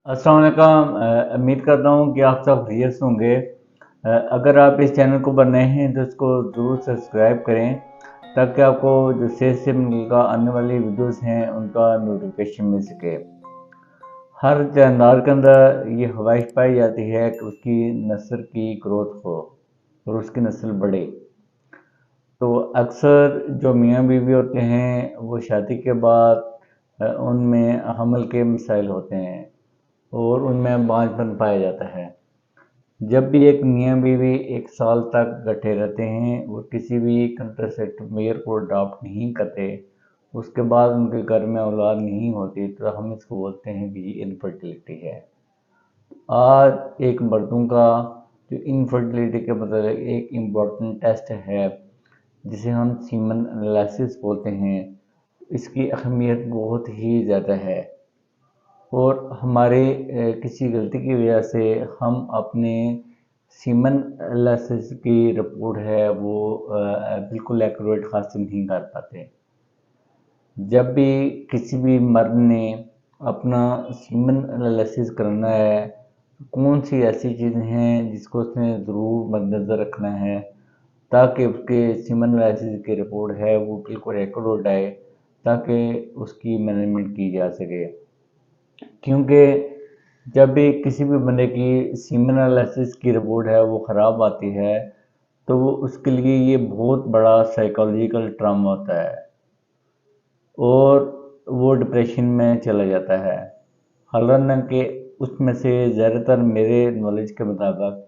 अस्सलाम वालेकुम। उम्मीद करता हूँ कि आप सब खैरियत से होंगे। अगर आप इस चैनल को पर नए हैं तो इसको ज़रूर सब्सक्राइब करें ताकि आपको जो सेहत से मुतल्लिका आने वाली वीडियोस हैं उनका नोटिफिकेशन मिल सके। हर जानदार के अंदर ये ख्वाहिश पाई जाती है कि उसकी नस्ल की ग्रोथ हो और उसकी नस्ल बढ़े। तो अक्सर जो मियाँ बीवी होते हैं वो शादी के बाद उनमें हमल के मसाइल होते हैं और उनमें बांझपन पाया जाता है। जब भी एक मियाँ बीवी एक साल तक इकट्ठे रहते हैं, वो किसी भी कंट्रासेप्टिव मेजर को अडॉप्ट नहीं करते, उसके बाद उनके घर में औलाद नहीं होती, तो हम इसको बोलते हैं कि इनफर्टिलिटी है। आज एक मर्दों का जो इनफर्टिलिटी के मतलब एक इम्पॉर्टेंट टेस्ट है जिसे हम सीमन एनालिसिस बोलते हैं। इसकी अहमियत बहुत ही ज़्यादा है और हमारे किसी गलती की वजह से हम अपने सीमन एनालिसिस की रिपोर्ट है वो बिल्कुल एक्यूरेट हासिल नहीं कर पाते। जब भी किसी भी मर्द ने अपना सीमन एनालिसिस करना है, कौन सी ऐसी चीज़ें हैं जिसको उसने ज़रूर मद्देनज़र रखना है ताकि उसके सीमन एनालिसिस की रिपोर्ट है वो बिल्कुल एक्यूरेट आए, ताकि उसकी मैनेजमेंट की जा सके। क्योंकि जब भी किसी भी बंदे की सीमन एनालिसिस की रिपोर्ट है वो ख़राब आती है तो वो उसके लिए ये बहुत बड़ा साइकोलॉजिकल ट्रामा होता है और वो डिप्रेशन में चला जाता है। हालांकि उसमें से ज़्यादातर मेरे नॉलेज के मुताबिक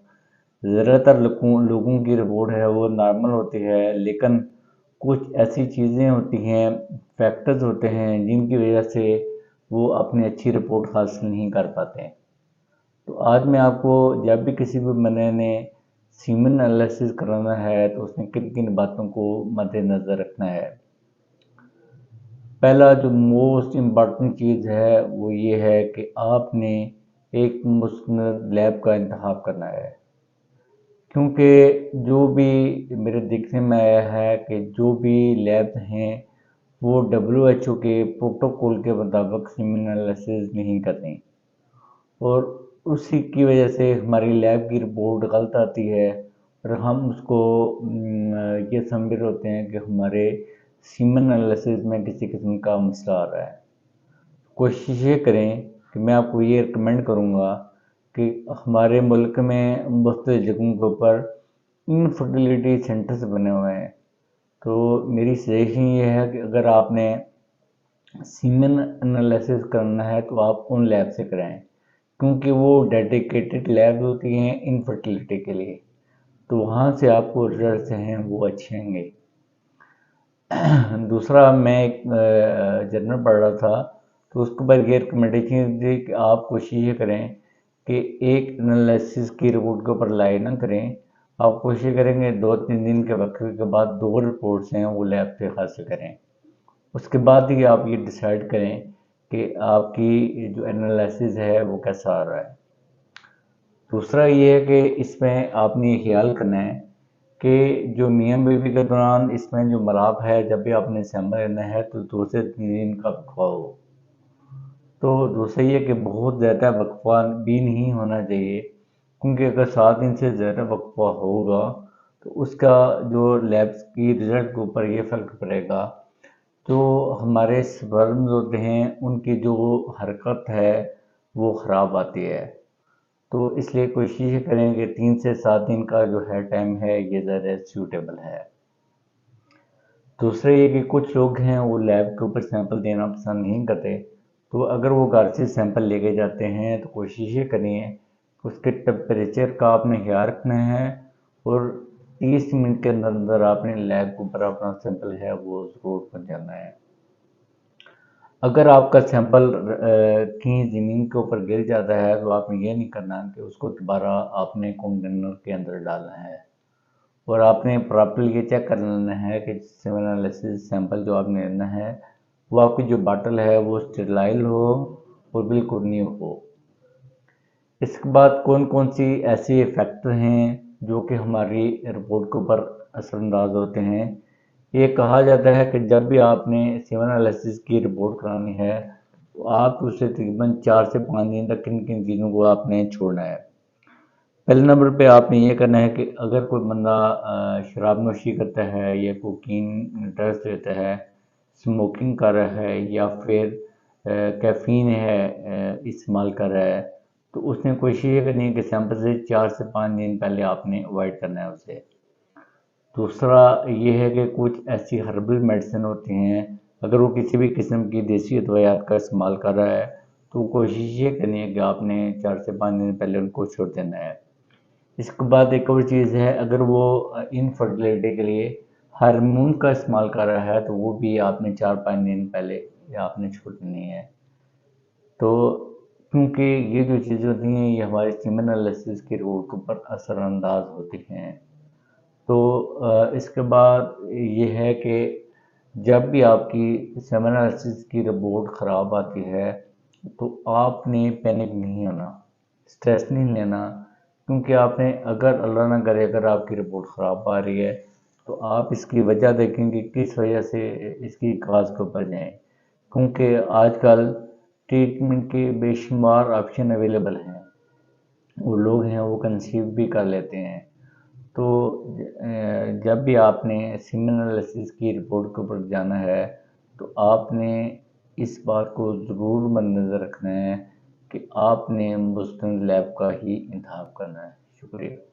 ज़्यादातर लोगों की रिपोर्ट है वो नॉर्मल होती है, लेकिन कुछ ऐसी चीज़ें होती हैं, फैक्टर्स होते हैं जिनकी वजह से वो अपनी अच्छी रिपोर्ट हासिल नहीं कर पाते। तो आज मैं आपको जब भी किसी भी बंदे ने सीमन एनालिसिस कराना है तो उसने किन किन बातों को मद्देनज़र रखना है। पहला जो मोस्ट इम्पॉर्टेंट चीज़ है वो ये है कि आपने एक मुस्तनद लैब का इंतखाब करना है, क्योंकि जो भी मेरे देखने में आया है कि जो भी लैब्स हैं वो WHO के प्रोटोकॉल के मुताबिक सीमन एनालिसिस नहीं करती और उसी की वजह से हमारी लैब की रिपोर्ट गलत आती है और हम उसको ये समझ रहे होते हैं कि हमारे सीमन एनालिसिस में किसी किस्म का मसला आ रहा है। कोशिश ये करें कि मैं आपको ये रिकमेंड करूँगा कि हमारे मुल्क में मुख्तलिफ जगहों के ऊपर इनफर्टिलिटी सेंटर्स बने हुए हैं। तो मेरी सजेशन ये है कि अगर आपने सीमन एनालिसिस करना है तो आप उन लैब से कराएं, क्योंकि वो डेडिकेटेड लैब होती हैं इनफर्टिलिटी के लिए, तो वहाँ से आपको रिजल्ट हैं वो अच्छे आएंगे। दूसरा, मैं एक जर्नल पढ़ रहा था तो उसके ऊपर ये रिकमेंडेशन थी कि आप कोशिश ये करें कि एक एनालिसिस की रिपोर्ट के ऊपर लाई ना करें। आप कोशिश करेंगे 2-3 दिन के वक्त के बाद 2 रिपोर्ट्स हैं वो लैब से हासिल करें, उसके बाद ही आप ये डिसाइड करें कि आपकी जो एनालिसिस है वो कैसा आ रहा है। दूसरा ये है कि इसमें आपने ये ख्याल करना है कि जो मियाँ बीवी के दौरान इसमें जो मिलाप है, जब भी आपने सैंपल लेना है तो 2 से 3 दिन का वक्फा हो। तो दूसरा ये कि बहुत ज़्यादा वक्फा भी नहीं होना चाहिए, क्योंकि अगर 7 दिन से ज़्यादा वक्फा होगा तो उसका जो लैब्स की रिज़ल्ट के ऊपर ये फ़र्क पड़ेगा। तो हमारे स्पर्म्स होते हैं उनकी जो हरकत है वो ख़राब आती है। तो इसलिए कोशिश करें कि 3 से 7 दिन का जो है टाइम है ये ज़्यादा सूटेबल है। दूसरा ये कि कुछ लोग हैं वो लैब के ऊपर सैंपल देना पसंद नहीं करते, तो अगर वो घर से सैंपल लेके जाते हैं तो कोशिश ये करिए कि उसके टेम्परेचर का आपने ख्याल रखना है और 30 मिनट के अंदर अंदर आपने लैब के ऊपर अपना सैंपल है वो ज़रूर पहुँचाना है। अगर आपका सैंपल कहीं ज़मीन के ऊपर गिर जाता है तो आपने ये नहीं करना कि उसको दोबारा आपने कंटेनर के अंदर डालना है और आपने प्रॉपर्ली ये चेक कर लेना है कि सीमन एनालिसिस सैंपल जो आपने लेना है वो आपकी जो बॉटल है वो स्टेरिलाइज हो और बिल्कुल न्यू हो। इसके बाद कौन कौन सी ऐसे फैक्टर हैं जो कि हमारी रिपोर्ट के ऊपर असरअंदाज होते हैं। ये कहा जाता है कि जब भी आपने सीमन एनालिसिस की रिपोर्ट करानी है تو آپ اسے تقریباً 4 سے 5 دن تک کن کن چیزوں کو آپ نے چھوڑنا ہے۔ پہلے نمبر پہ آپ نے یہ کرنا ہے کہ اگر کوئی بندہ شراب نوشی کرتا ہے یا کوکین ڈرگس لیتا ہے، اسموکنگ کر رہا ہے یا پھر کیفین ہے استعمال کر رہا ہے، تو اس نے کوشش یہ کرنی ہے کہ سیمپل سے 4 سے 5 دن پہلے آپ نے اوائڈ کرنا ہے اسے۔ دوسرا یہ ہے کہ کچھ ایسی ہربل میڈیسن ہوتی ہیں، اگر وہ کسی بھی قسم کی دیسی ادویات کا استعمال کر رہا ہے تو کوشش یہ کرنی ہے کہ آپ نے 4 سے 5 دن پہلے ان کو چھوڑ دینا ہے۔ اس کے بعد ایک اور چیز ہے، اگر وہ انفرٹیلٹی کے لیے ہارمون کا استعمال کر رہا ہے تو وہ بھی آپ نے 4-5 دن پہلے آپ نے چھوڑ دینی ہے۔ تو کیونکہ یہ جو چیزیں ہوتی ہیں یہ ہمارے سیمن انالیسس کی رپورٹ کے اوپر اثر انداز ہوتی ہیں۔ تو اس کے بعد یہ ہے کہ جب بھی آپ کی سیمن انالیسس کی رپورٹ خراب آتی ہے تو آپ نے پینک نہیں ہونا، سٹریس نہیں لینا، کیونکہ آپ نے اگر اللہ نہ کرے اگر آپ کی رپورٹ خراب آ رہی ہے تو آپ اس کی وجہ دیکھیں گے کس وجہ سے اس کی کاز کے اوپر جائیں، کیونکہ آج کل ٹریٹمنٹ کے بے شمار آپشن اویلیبل ہیں، وہ لوگ ہیں وہ کنسیو بھی کر لیتے ہیں۔ تو جب بھی آپ نے سیمن انالیسس کی رپورٹ کے اوپر جانا ہے تو آپ نے اس بات کو ضرور مد نظر رکھنا ہے کہ آپ نے مستند لیب کا ہی انتخاب کرنا ہے۔ شکریہ۔